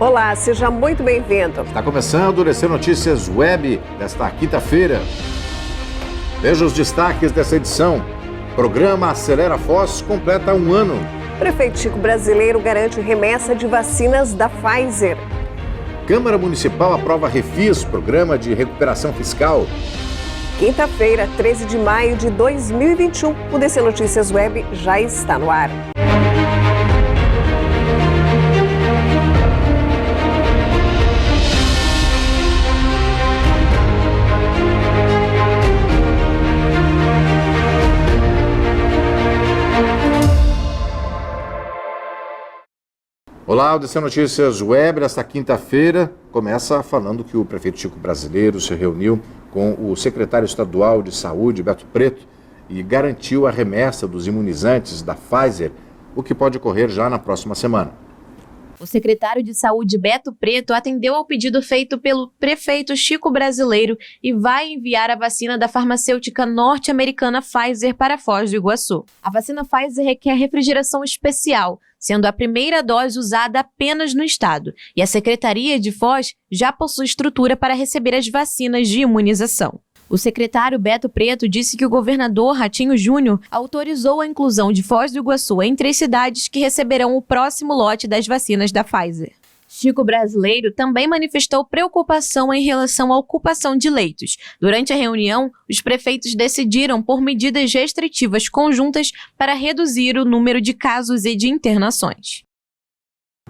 Olá, seja muito bem-vindo. Está começando o DC Notícias Web desta quinta-feira. Veja os destaques dessa edição. Programa Acelera Foz completa 1 ano. Prefeito Chico Brasileiro garante remessa de vacinas da Pfizer. Câmara Municipal aprova Refis, Programa de Recuperação Fiscal. Quinta-feira, 13 de maio de 2021, o DC Notícias Web já está no ar. Olá, o DC Notícias Web, esta quinta-feira, começa falando que o prefeito Chico Brasileiro se reuniu com o secretário estadual de saúde, Beto Preto, e garantiu a remessa dos imunizantes da Pfizer, o que pode ocorrer já na próxima semana. O secretário de saúde, Beto Preto, atendeu ao pedido feito pelo prefeito Chico Brasileiro e vai enviar a vacina da farmacêutica norte-americana Pfizer para Foz do Iguaçu. A vacina Pfizer requer refrigeração especial, sendo a primeira dose usada apenas no estado, e a Secretaria de Foz já possui estrutura para receber as vacinas de imunização. O secretário Beto Preto disse que o governador Ratinho Júnior autorizou a inclusão de Foz do Iguaçu entre as cidades que receberão o próximo lote das vacinas da Pfizer. Chico Brasileiro também manifestou preocupação em relação à ocupação de leitos. Durante a reunião, os prefeitos decidiram por medidas restritivas conjuntas para reduzir o número de casos e de internações.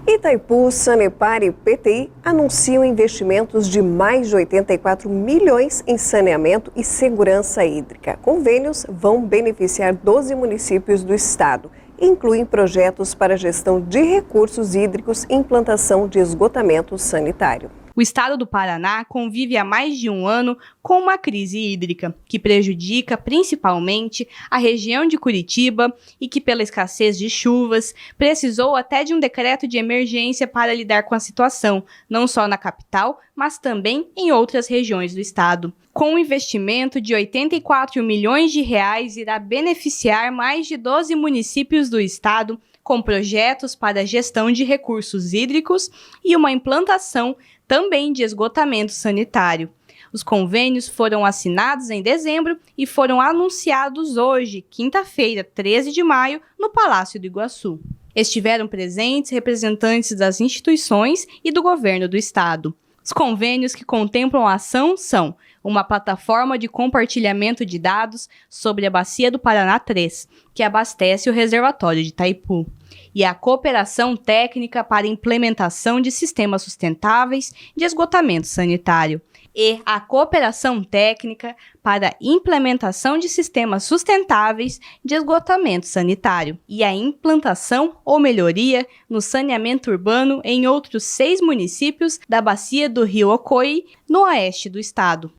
Itaipu, Sanepar e PTI anunciam investimentos de mais de 84 milhões em saneamento e segurança hídrica. Convênios vão beneficiar 12 municípios do estado e incluem projetos para gestão de recursos hídricos e implantação de esgotamento sanitário. O estado do Paraná convive há mais de 1 ano com uma crise hídrica, que prejudica principalmente a região de Curitiba e que, pela escassez de chuvas, precisou até de um decreto de emergência para lidar com a situação, não só na capital, mas também em outras regiões do estado. Com um investimento de 84 milhões de reais, irá beneficiar mais de 12 municípios do estado, com projetos para a gestão de recursos hídricos e uma implantação também de esgotamento sanitário. Os convênios foram assinados em dezembro e foram anunciados hoje, quinta-feira, 13 de maio, no Palácio do Iguaçu. Estiveram presentes representantes das instituições e do governo do estado. Os convênios que contemplam a ação são uma plataforma de compartilhamento de dados sobre a Bacia do Paraná 3, que abastece o reservatório de Itaipu, e a cooperação técnica para implementação de sistemas sustentáveis de esgotamento sanitário, e a cooperação técnica para implementação de sistemas sustentáveis de esgotamento sanitário e a implantação ou melhoria no saneamento urbano em outros 6 municípios da bacia do Rio Ocoí, no oeste do estado.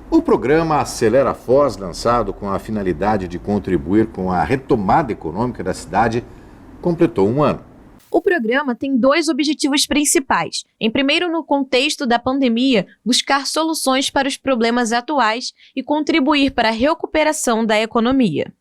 O programa Acelera Foz, lançado com a finalidade de contribuir com a retomada econômica da cidade, completou 1 ano. O programa tem 2 objetivos principais. Em primeiro, no contexto da pandemia, buscar soluções para os problemas atuais e contribuir para a recuperação da economia.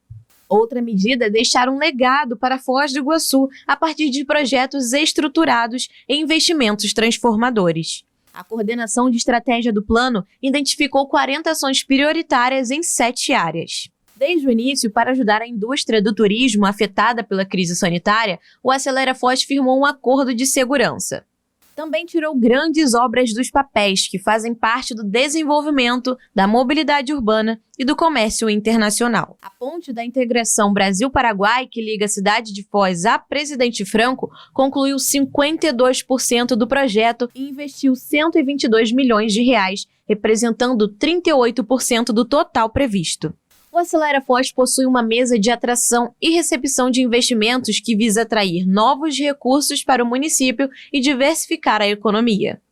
Outra medida é deixar um legado para Foz do Iguaçu a partir de projetos estruturados e investimentos transformadores. A coordenação de estratégia do plano identificou 40 ações prioritárias em 7 áreas. Desde o início, para ajudar a indústria do turismo afetada pela crise sanitária, o Acelera Foz firmou um acordo de segurança. Também tirou grandes obras dos papéis que fazem parte do desenvolvimento, da mobilidade urbana e do comércio internacional. A ponte da integração Brasil-Paraguai, que liga a cidade de Foz a Presidente Franco, concluiu 52% do projeto e investiu 122 milhões de reais, representando 38% do total previsto. O Acelera Foz possui uma mesa de atração e recepção de investimentos que visa atrair novos recursos para o município e diversificar a economia.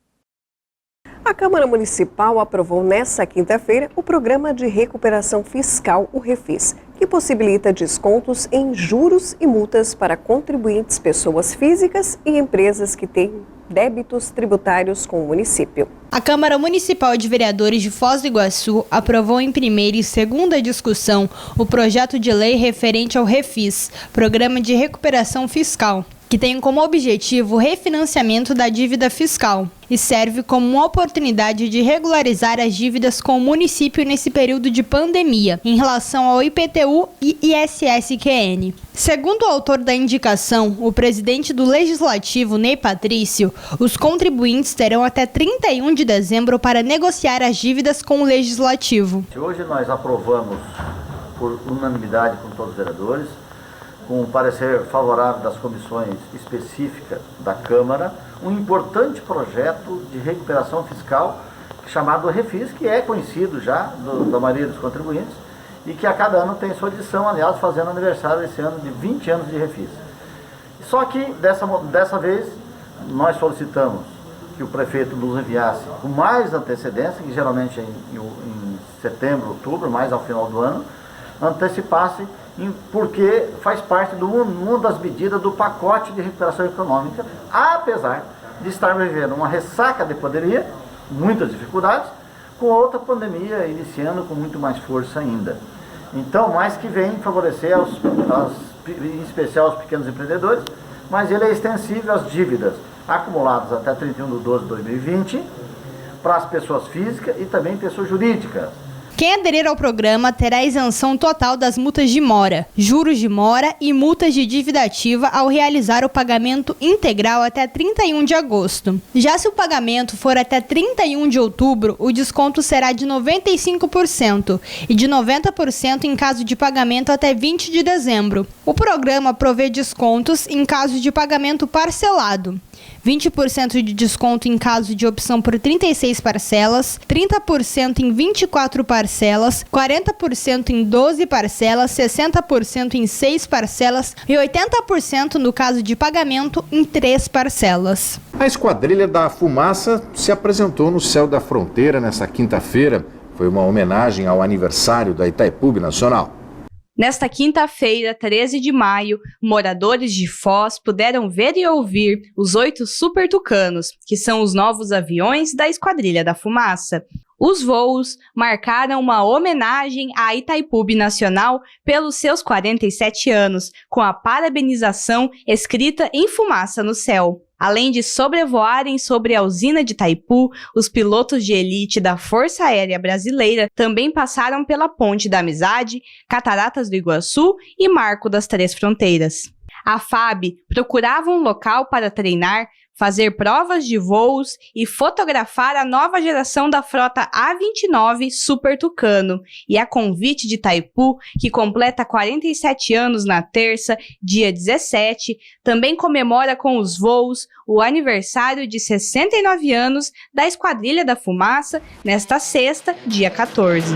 A Câmara Municipal aprovou nesta quinta-feira o Programa de Recuperação Fiscal, o Refis, que possibilita descontos em juros e multas para contribuintes, pessoas físicas e empresas que têm débitos tributários com o município. A Câmara Municipal de Vereadores de Foz do Iguaçu aprovou em primeira e segunda discussão o projeto de lei referente ao Refis, Programa de Recuperação Fiscal. que tem como objetivo o refinanciamento da dívida fiscal e serve como uma oportunidade de regularizar as dívidas com o município nesse período de pandemia, em relação ao IPTU e ISS-QN. Segundo o autor da indicação, o presidente do Legislativo, Ney Patrício, os contribuintes terão até 31 de dezembro para negociar as dívidas com o Legislativo. Hoje nós aprovamos por unanimidade com todos os vereadores, com o parecer favorável das comissões específicas da Câmara, um importante projeto de recuperação fiscal chamado Refis, que é conhecido já da maioria dos contribuintes e que a cada ano tem sua edição, aliás, fazendo aniversário esse ano de 20 anos de Refis. Só que dessa vez nós solicitamos que o prefeito nos enviasse com mais antecedência, que geralmente é em setembro, outubro, mais ao final do ano, antecipasse, porque faz parte de uma das medidas do pacote de recuperação econômica, apesar de estar vivendo uma ressaca de pandemia, muitas dificuldades, com outra pandemia iniciando com muito mais força ainda. Então, mais que vem favorecer, em especial os pequenos empreendedores, mas ele é extensível às dívidas acumuladas até 31 de 12 de 2020, para as pessoas físicas e também pessoas jurídicas. Quem aderir ao programa terá isenção total das multas de mora, juros de mora e multas de dívida ativa ao realizar o pagamento integral até 31 de agosto. Já se o pagamento for até 31 de outubro, o desconto será de 95% e de 90% em caso de pagamento até 20 de dezembro. O programa provê descontos em caso de pagamento parcelado. 20% de desconto em caso de opção por 36 parcelas, 30% em 24 parcelas, 40% em 12 parcelas, 60% em 6 parcelas e 80% no caso de pagamento em 3 parcelas. A Esquadrilha da Fumaça se apresentou no Céu da Fronteira nesta quinta-feira. Foi uma homenagem ao aniversário da Itaipu Nacional. Nesta quinta-feira, 13 de maio, moradores de Foz puderam ver e ouvir os 8 Super Tucanos, que são os novos aviões da Esquadrilha da Fumaça. Os voos marcaram uma homenagem à Itaipu Nacional pelos seus 47 anos, com a parabenização escrita em fumaça no céu. Além de sobrevoarem sobre a usina de Itaipu, os pilotos de elite da Força Aérea Brasileira também passaram pela Ponte da Amizade, Cataratas do Iguaçu e Marco das Três Fronteiras. A FAB procurava um local para treinar, fazer provas de voos e fotografar a nova geração da frota A29 Super Tucano. E a convite de Itaipu, que completa 47 anos na terça, dia 17, também comemora com os voos o aniversário de 69 anos da Esquadrilha da Fumaça, nesta sexta, dia 14.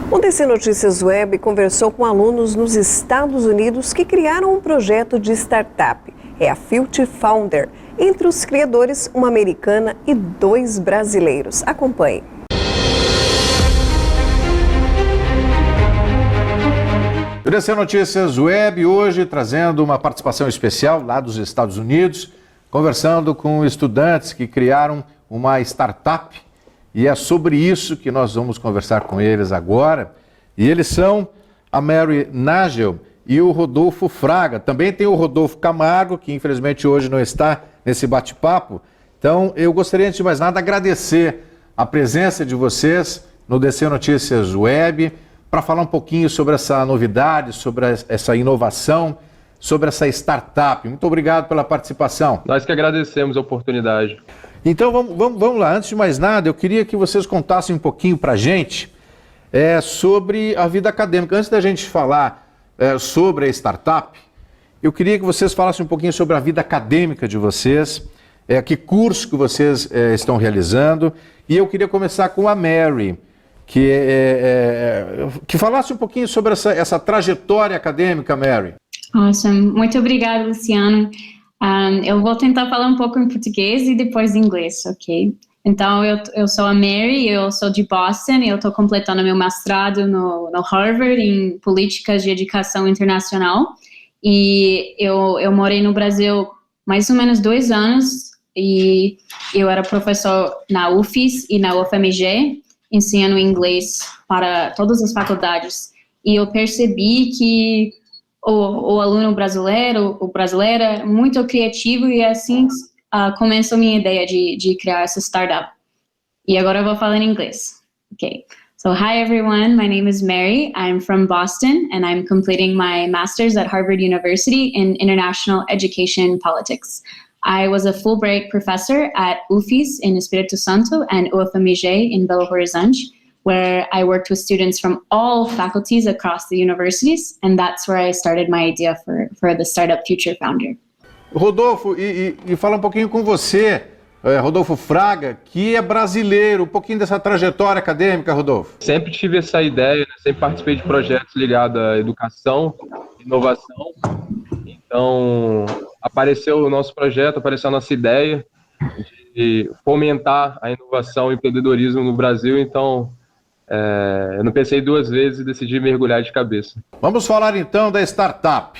O DC Notícias Web conversou com alunos nos Estados Unidos que criaram um projeto de startup. É a Future Founder. Entre os criadores, uma americana e 2 brasileiros. Acompanhe. O DC Notícias Web hoje trazendo uma participação especial lá dos Estados Unidos, conversando com estudantes que criaram uma startup. E é sobre isso que nós vamos conversar com eles agora. E eles são a Mary Nagel e o Rodolfo Fraga. Também tem o Rodolfo Camargo, que infelizmente hoje não está nesse bate-papo. Então, eu gostaria, antes de mais nada, agradecer a presença de vocês no DC Notícias Web, para falar um pouquinho sobre essa novidade, sobre essa inovação, sobre essa startup. Muito obrigado pela participação. Nós que agradecemos a oportunidade. Então, vamos lá. Antes de mais nada, eu queria que vocês contassem um pouquinho para a gente sobre a vida acadêmica. Antes da gente falar sobre a startup, eu queria que vocês falassem um pouquinho sobre a vida acadêmica de vocês, que curso que vocês estão realizando. E eu queria começar com a Mary, que falasse um pouquinho sobre essa trajetória acadêmica, Mary. Awesome. Muito obrigada, Luciano. Eu vou tentar falar um pouco em português e depois em inglês, ok? Então, eu sou a Mary, eu sou de Boston, eu estou completando meu mestrado no Harvard em Políticas de Educação Internacional. E eu morei no Brasil mais ou menos 2 anos e eu era professor na UFES e na UFMG, ensinando inglês para todas as faculdades. E eu percebi que o aluno brasileiro, o brasileiro é muito criativo e assim começou minha ideia de criar essa startup. E agora eu vou falar em inglês. Okay. So hi everyone, my name is Mary. I'm from Boston and I'm completing my master's at Harvard University in International Education Politics. I was a Fulbright professor at UFES in Espírito Santo and UFMG in Belo Horizonte, where I worked with students from all faculties across the universities, and that's where I started my idea for the startup Future Founder. Rodolfo, e fala um pouquinho com você, Rodolfo Fraga, que é brasileiro, um pouquinho dessa trajetória acadêmica, Rodolfo. Sempre tive essa ideia, né? Sempre participei de projetos ligados à educação, inovação. Então, apareceu o nosso projeto, apareceu a nossa ideia de fomentar a inovação e empreendedorismo no Brasil. Então, eu não pensei 2 vezes e decidi mergulhar de cabeça. Vamos falar então da startup.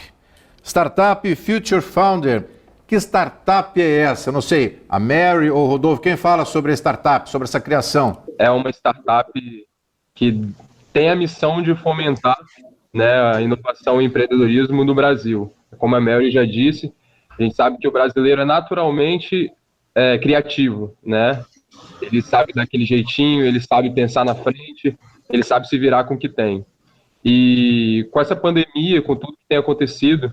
Startup Future Founder. Que startup é essa? Eu não sei, a Mary ou o Rodolfo, quem fala sobre a startup, sobre essa criação? É uma startup que tem a missão de fomentar, né, a inovação e empreendedorismo no Brasil. Como a Mary já disse, a gente sabe que o brasileiro é naturalmente criativo, né? Ele sabe daquele jeitinho, ele sabe pensar na frente, ele sabe se virar com o que tem. E com essa pandemia, com tudo que tem acontecido,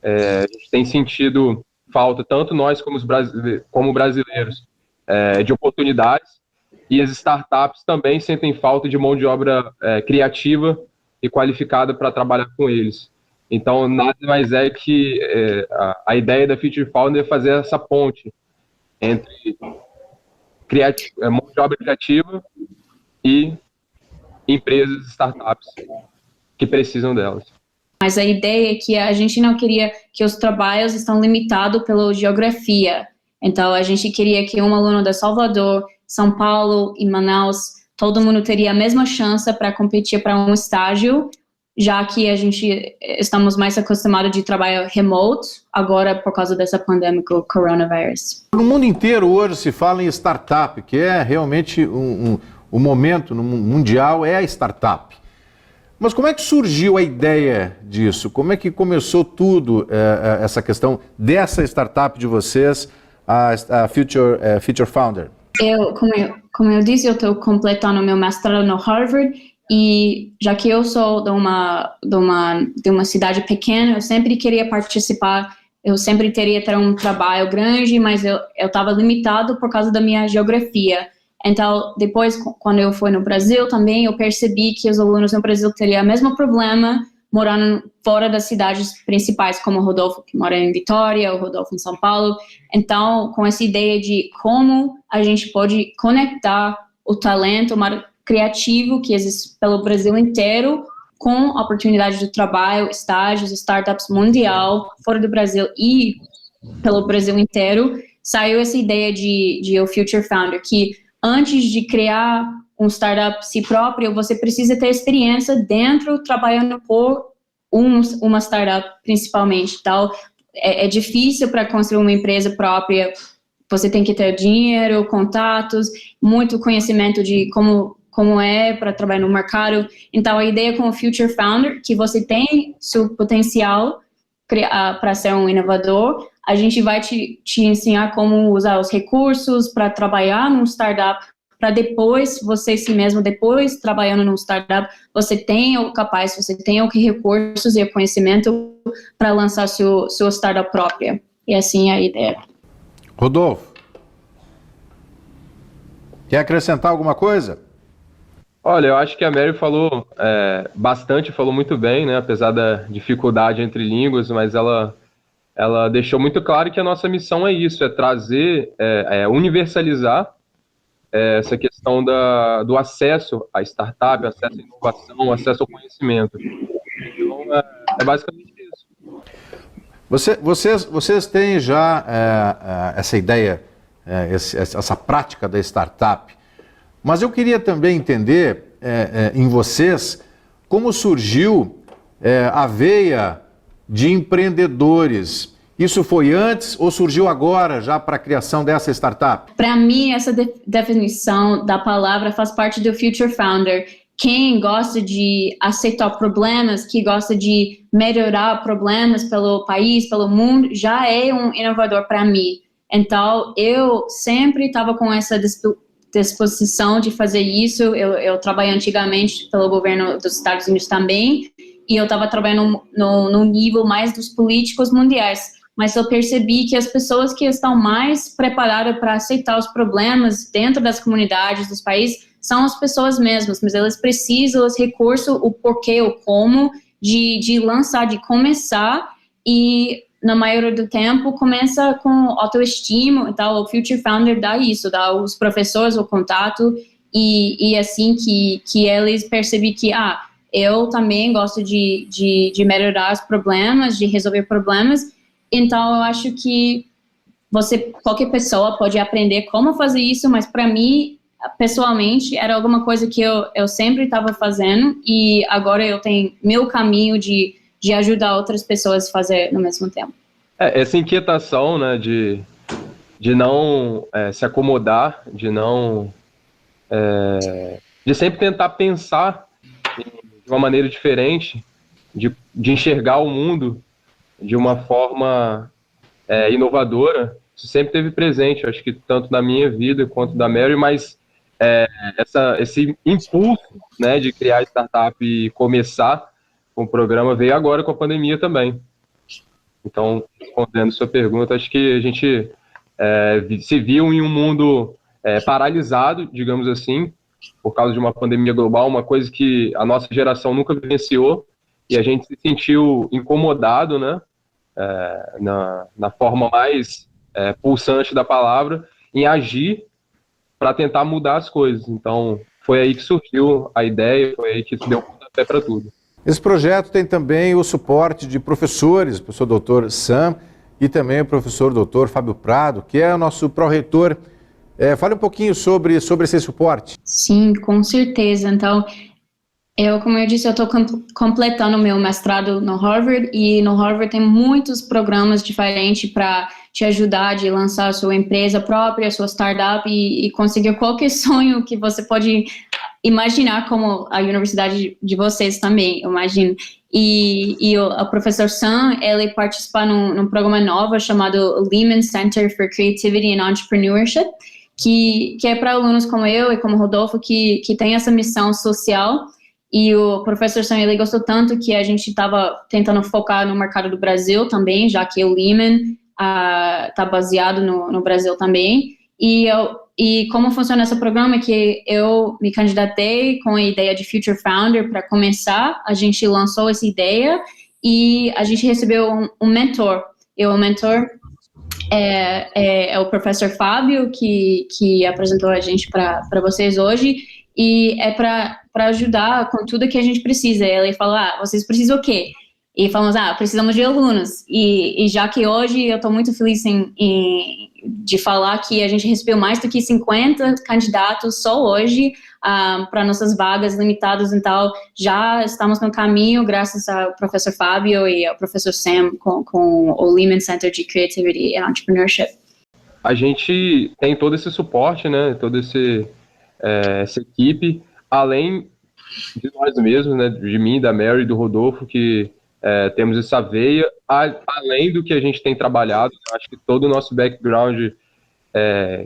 a gente tem sentido falta, tanto nós como brasileiros, de oportunidades, e as startups também sentem falta de mão de obra criativa e qualificada para trabalhar com eles. Então, nada mais é que a ideia da Future Founder é fazer essa ponte entre mão de obra criativa e empresas, startups que precisam delas. Mas a ideia é que a gente não queria que os trabalhos estão limitados pela geografia. Então, a gente queria que um aluno de Salvador, São Paulo e Manaus, todo mundo teria a mesma chance para competir para um estágio, já que a gente estamos mais acostumados de trabalho remote, agora por causa dessa pandemia, o coronavírus. No mundo inteiro hoje se fala em startup, que é realmente o momento mundial é a startup. Mas como é que surgiu a ideia disso? Como é que começou tudo, essa questão dessa startup de vocês, a Future Founder? Como eu disse, eu estou completando meu mestrado no Harvard e já que eu sou de uma cidade pequena, eu sempre queria participar, eu sempre teria ter um trabalho grande, mas eu estava limitado por causa da minha geografia. Então, depois, quando eu fui no Brasil também, eu percebi que os alunos no Brasil teriam o mesmo problema morando fora das cidades principais, como o Rodolfo, que mora em Vitória, o Rodolfo em São Paulo. Então, com essa ideia de como a gente pode conectar o talento criativo que existe pelo Brasil inteiro com oportunidades de trabalho, estágios, startups mundial, fora do Brasil e pelo Brasil inteiro, saiu essa ideia de o Future Founder, que antes de criar um startup si próprio, você precisa ter experiência dentro, trabalhando por uma startup, principalmente. Então, é difícil para construir uma empresa própria. Você tem que ter dinheiro, contatos, muito conhecimento de como como é para trabalhar no mercado. Então, a ideia com o Future Founder, que você tem seu potencial para ser um inovador, a gente vai te ensinar como usar os recursos para trabalhar num startup, para depois, você si mesmo, depois trabalhando num startup, você tem o capaz, você tem o recursos e o conhecimento para lançar sua startup própria. E assim é a ideia. Rodolfo, quer acrescentar alguma coisa? Olha, eu acho que a Mary falou bastante, falou muito bem, né? Apesar da dificuldade entre línguas, mas ela deixou muito claro que a nossa missão é isso, é trazer, universalizar essa questão do acesso à startup, acesso à inovação, acesso ao conhecimento. Então, é basicamente isso. Vocês têm já essa ideia, essa prática da startup, mas eu queria também entender em vocês como surgiu a veia de empreendedores. Isso foi antes ou surgiu agora já para a criação dessa startup? Para mim, essa definição da palavra faz parte do Future Founder. Quem gosta de aceitar problemas, que gosta de melhorar problemas pelo país, pelo mundo, já é um inovador para mim. Então, eu sempre estava com essa disposição de fazer isso. Eu trabalhei antigamente pelo governo dos Estados Unidos também, e eu estava trabalhando no nível mais dos políticos mundiais. Mas eu percebi que as pessoas que estão mais preparadas para aceitar os problemas dentro das comunidades, dos países, são as pessoas mesmas, mas elas precisam os recursos, o porquê, o como, de lançar, de começar, e na maioria do tempo começa com autoestima. Então o Future Founder dá isso, dá os professores o contato, e assim que eles percebem que, eu também gosto de melhorar os problemas, de resolver problemas. Então, eu acho que qualquer pessoa pode aprender como fazer isso, mas para mim, pessoalmente, era alguma coisa que eu sempre estava fazendo, e agora eu tenho meu caminho de ajudar outras pessoas a fazer no mesmo tempo. Essa inquietação, né, de não se acomodar, de sempre tentar pensar de uma maneira diferente, de enxergar o mundo de uma forma inovadora, isso sempre teve presente, acho que tanto na minha vida quanto da Mary, mas esse impulso, né, de criar startup e começar com o programa veio agora com a pandemia também. Então, respondendo sua pergunta, acho que a gente se viu em um mundo paralisado, digamos assim, por causa de uma pandemia global, uma coisa que a nossa geração nunca vivenciou, e a gente se sentiu incomodado, né, na forma mais pulsante da palavra, em agir para tentar mudar as coisas. Então, foi aí que surgiu a ideia, foi aí que se deu pontapé para tudo. Esse projeto tem também o suporte de professores, o professor Dr. Sam e também o professor Dr. Fábio Prado, que é o nosso pró-reitor. Fale um pouquinho sobre esse suporte. Sim, com certeza. Então, como eu disse, eu estou completando meu mestrado no Harvard, e no Harvard tem muitos programas diferentes para te ajudar a lançar a sua empresa própria, a sua startup e conseguir qualquer sonho que você pode imaginar, como a universidade de vocês também, eu imagino. E o professor Sam, ele participa num programa novo chamado Lehman Center for Creativity and Entrepreneurship, que é para alunos como eu e como Rodolfo, que tem essa missão social. E o professor Sam, ele gostou tanto que a gente estava tentando focar no mercado do Brasil também, já que o Lehman está baseado no Brasil também. E como funciona esse programa é que eu me candidatei com a ideia de Future Founder para começar. A gente lançou essa ideia e a gente recebeu um mentor. E o mentor é o professor Fábio, que apresentou a gente para vocês hoje, e é para ajudar com tudo que a gente precisa. Ele falou, vocês precisam o quê? E falamos, precisamos de alunos. E já que hoje eu estou muito feliz de falar que a gente recebeu mais do que 50 candidatos só hoje para nossas vagas limitadas. Então, já estamos no caminho, graças ao professor Fábio e ao professor Sam, com o Lehman Center de Creativity and Entrepreneurship. A gente tem todo esse suporte, né, toda essa equipe. além de nós mesmos, né, de mim, da Mary, do Rodolfo, que temos essa veia, além do que a gente tem trabalhado. Eu acho que todo o nosso background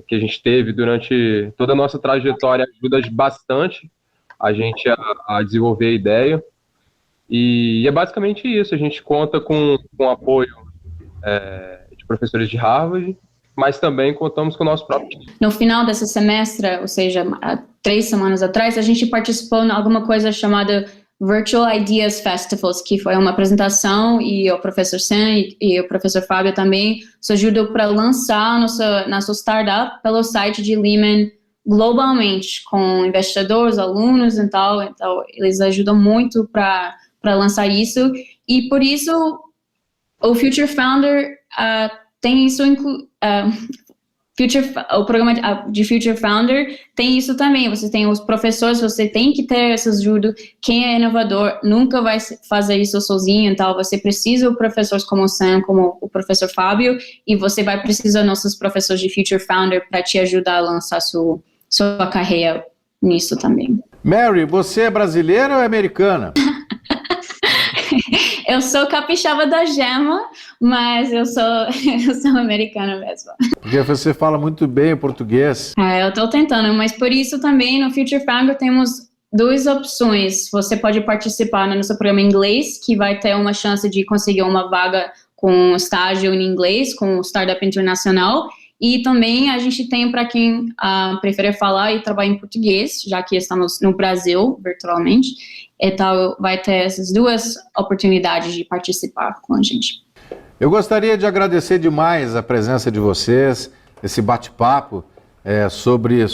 que a gente teve durante toda a nossa trajetória ajuda bastante a gente a desenvolver a ideia. E é basicamente isso. A gente conta com o apoio de professores de Harvard, mas também contamos com o nosso próprio time. No final desse semestre, ou seja, há 3 semanas atrás, a gente participou em alguma coisa chamada Virtual Ideas Festivals, que foi uma apresentação, e o professor Sam e o professor Fábio também nos ajudam para lançar nossa startup pelo site de Lehman globalmente, com investidores, alunos e tal. Então, eles ajudam muito para lançar isso, e por isso o Future Founder tem isso o programa de Future Founder tem isso também. Você tem os professores, você tem que ter essa ajuda. Quem é inovador nunca vai fazer isso sozinho, então você precisa de professores como o Sam, como o professor Fábio, e você vai precisar de nossos professores de Future Founder para te ajudar a lançar sua carreira nisso também. Mary, você é brasileira ou é americana? Eu sou capixaba da Gema, mas eu sou americana mesmo. Porque você fala muito bem o português. Eu estou tentando, mas por isso também no Future Founder temos 2 opções. Você pode participar no nosso programa em inglês, que vai ter uma chance de conseguir uma vaga com estágio em inglês, com Startup Internacional. E também a gente tem para quem prefere falar e trabalhar em português, já que estamos no Brasil, virtualmente. Então, vai ter essas 2 oportunidades de participar com a gente. Eu gostaria de agradecer demais a presença de vocês, esse bate-papo sobre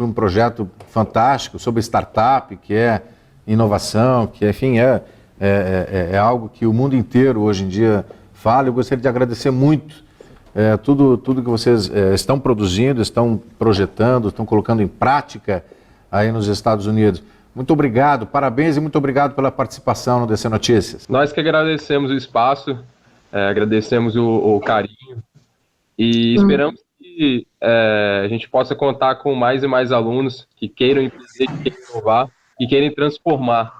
um projeto fantástico, sobre startup, que é inovação, que, enfim, é algo que o mundo inteiro hoje em dia fala. Eu gostaria de agradecer muito tudo que vocês estão produzindo, estão projetando, estão colocando em prática aí nos Estados Unidos. Muito obrigado, parabéns e muito obrigado pela participação no DC Notícias. Nós que agradecemos o espaço, agradecemos o carinho e esperamos que a gente possa contar com mais e mais alunos que queiram empreender, que queiram inovar, que queiram transformar,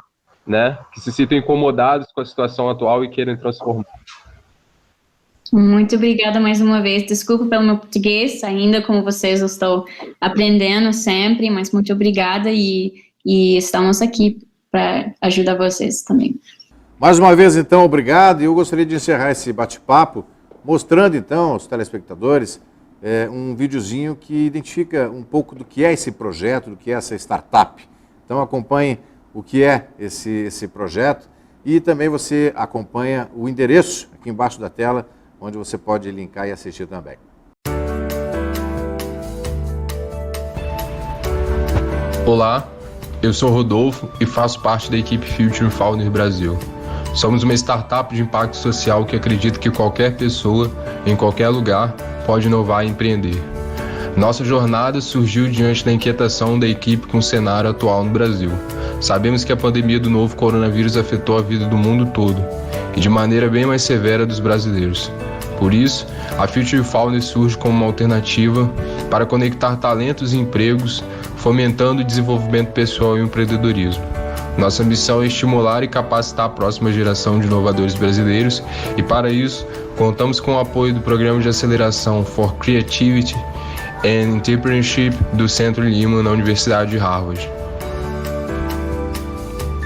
né? Que se sintam incomodados com a situação atual e queiram transformar. Muito obrigada mais uma vez. Desculpa pelo meu português, ainda como vocês eu estou aprendendo sempre, mas muito obrigada e estamos aqui para ajudar vocês também. Mais uma vez, então, obrigado. E eu gostaria de encerrar esse bate-papo mostrando, então, aos telespectadores um videozinho que identifica um pouco do que é esse projeto, do que é essa startup. Então, acompanhe o que é esse projeto e também você acompanha o endereço aqui embaixo da tela, onde você pode linkar e assistir também. Olá, eu sou Rodolfo e faço parte da equipe Future Founder Brasil. Somos uma startup de impacto social que acredita que qualquer pessoa, em qualquer lugar, pode inovar e empreender. Nossa jornada surgiu diante da inquietação da equipe com o cenário atual no Brasil. Sabemos que a pandemia do novo coronavírus afetou a vida do mundo todo, e de maneira bem mais severa dos brasileiros. Por isso, a Future Founder surge como uma alternativa para conectar talentos e empregos, fomentando o desenvolvimento pessoal e o empreendedorismo. Nossa missão é estimular e capacitar a próxima geração de inovadores brasileiros e, para isso, contamos com o apoio do Programa de Aceleração for Creativity and Entrepreneurship do Centro Lehman na Universidade de Harvard.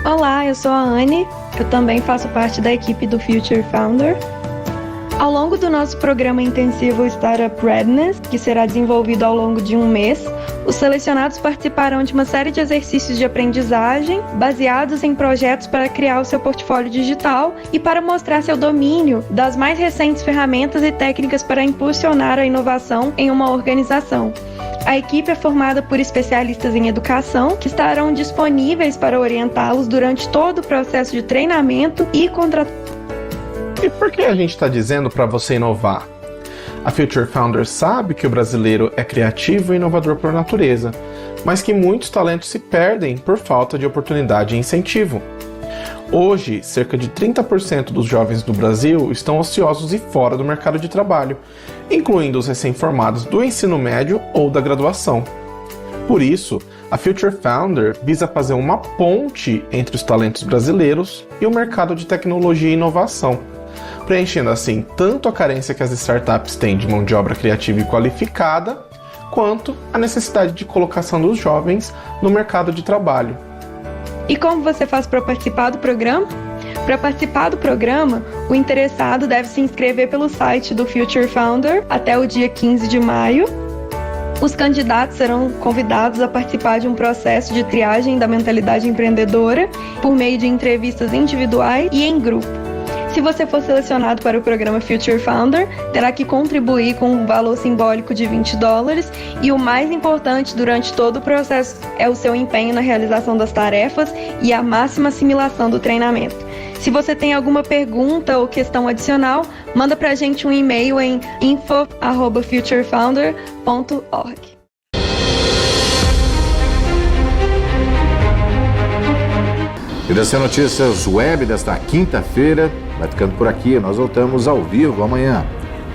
Olá, eu sou a Anne, eu também faço parte da equipe do Future Founder. Ao longo do nosso programa intensivo Startup Readiness, que será desenvolvido ao longo de um mês, os selecionados participarão de uma série de exercícios de aprendizagem baseados em projetos para criar o seu portfólio digital e para mostrar seu domínio das mais recentes ferramentas e técnicas para impulsionar a inovação em uma organização. A equipe é formada por especialistas em educação que estarão disponíveis para orientá-los durante todo o processo de treinamento e contratação. E por que a gente está dizendo para você inovar? A Future Founder sabe que o brasileiro é criativo e inovador por natureza, mas que muitos talentos se perdem por falta de oportunidade e incentivo. Hoje, cerca de 30% dos jovens do Brasil estão ociosos e fora do mercado de trabalho, incluindo os recém-formados do ensino médio ou da graduação. Por isso, A Future Founder visa fazer uma ponte entre os talentos brasileiros e o mercado de tecnologia e inovação, preenchendo assim tanto a carência que as startups têm de mão de obra criativa e qualificada, quanto a necessidade de colocação dos jovens no mercado de trabalho. E como você faz para participar do programa? Para participar do programa, o interessado deve se inscrever pelo site do Future Founder até o dia 15 de maio. Os candidatos serão convidados a participar de um processo de triagem da mentalidade empreendedora por meio de entrevistas individuais e em grupo. Se você for selecionado para o programa Future Founder, terá que contribuir com um valor simbólico de $20 e o mais importante durante todo o processo é o seu empenho na realização das tarefas e a máxima assimilação do treinamento. Se você tem alguma pergunta ou questão adicional, manda pra gente um e-mail em info@futurefounder.org. E dessa Notícias Web desta quinta-feira vai ficando por aqui. Nós voltamos ao vivo amanhã.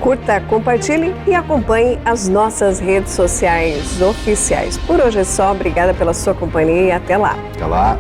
Curta, compartilhe e acompanhe as nossas redes sociais oficiais. Por hoje é só. Obrigada pela sua companhia e até lá. Até lá.